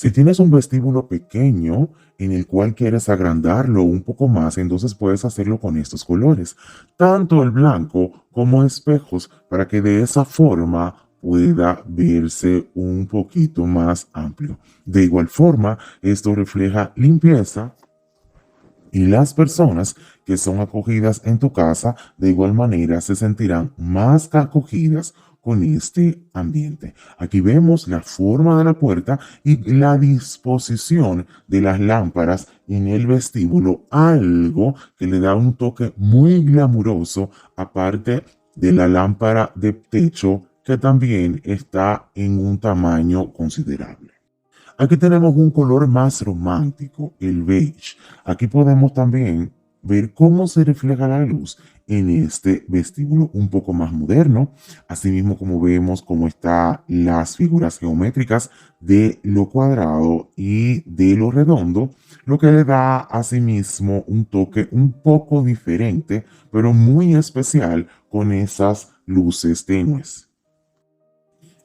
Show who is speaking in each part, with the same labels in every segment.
Speaker 1: Si tienes un vestíbulo pequeño en el cual quieres agrandarlo un poco más, entonces puedes hacerlo con estos colores, tanto el blanco como espejos, para que de esa forma pueda verse un poquito más amplio. De igual forma, esto refleja limpieza y las personas que son acogidas en tu casa de igual manera se sentirán más acogidas con este ambiente. Aquí vemos la forma de la puerta y la disposición de las lámparas en el vestíbulo, algo que le da un toque muy glamuroso, aparte de la lámpara de techo que también está en un tamaño considerable. Aquí tenemos un color más romántico, el beige. Aquí podemos también ver cómo se refleja la luz en este vestíbulo un poco más moderno. Asimismo, como vemos cómo están las figuras geométricas de lo cuadrado y de lo redondo, lo que le da asimismo un toque un poco diferente, pero muy especial con esas luces tenues.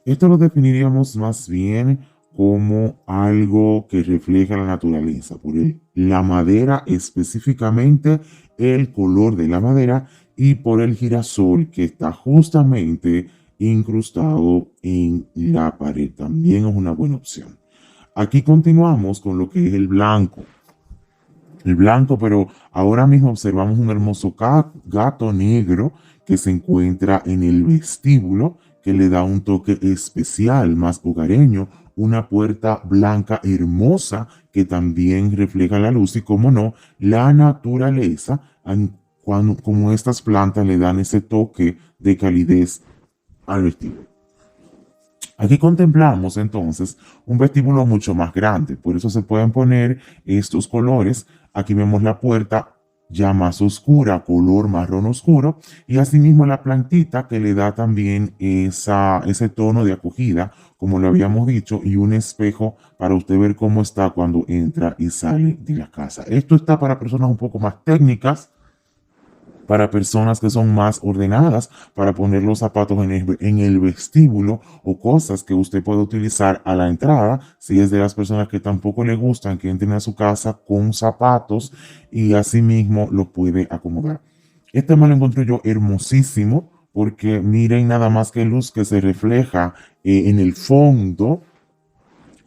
Speaker 1: Esto lo definiríamos más bien como algo que refleja la naturaleza, por la madera específicamente, el color de la madera y por el girasol que está justamente incrustado en la pared. También es una buena opción. Aquí continuamos con lo que es el blanco. El blanco, pero ahora mismo observamos un hermoso gato negro que se encuentra en el vestíbulo, que le da un toque especial, más hogareño, una puerta blanca hermosa que también refleja la luz y, como no, la naturaleza, como estas plantas le dan ese toque de calidez al vestíbulo. Aquí contemplamos entonces un vestíbulo mucho más grande, por eso se pueden poner estos colores. Aquí vemos la puerta ya más oscura, color marrón oscuro, y asimismo la plantita que le da también ese tono de acogida, como lo habíamos dicho, y un espejo para usted ver cómo está cuando entra y sale de la casa. Esto está para personas un poco más técnicas, para personas que son más ordenadas, para poner los zapatos en el vestíbulo o cosas que usted puede utilizar a la entrada, si es de las personas que tampoco le gustan que entren a su casa con zapatos y así mismo lo puede acomodar. Este me lo encuentro yo hermosísimo porque miren nada más que luz que se refleja en el fondo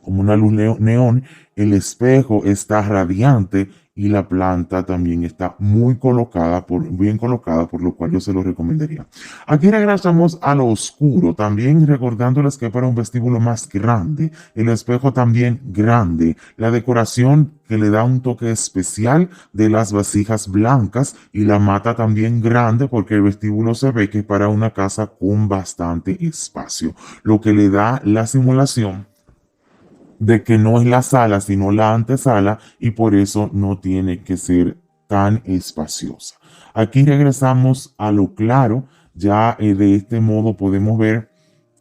Speaker 1: como una luz neón, el espejo está radiante y la planta también está bien colocada, por lo cual yo se lo recomendaría. Aquí regresamos a lo oscuro, también recordándoles que para un vestíbulo más grande, el espejo también grande, la decoración que le da un toque especial de las vasijas blancas y la mata también grande porque el vestíbulo se ve que es para una casa con bastante espacio, lo que le da la simulación de que no es la sala, sino la antesala y por eso no tiene que ser tan espaciosa. Aquí regresamos a lo claro, ya de este modo podemos ver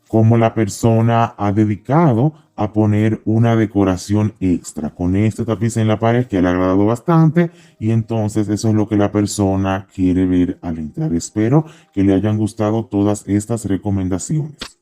Speaker 1: cómo la persona ha dedicado a poner una decoración extra con este tapiz en la pared que le ha agradado bastante y entonces eso es lo que la persona quiere ver al entrar. Espero que le hayan gustado todas estas recomendaciones.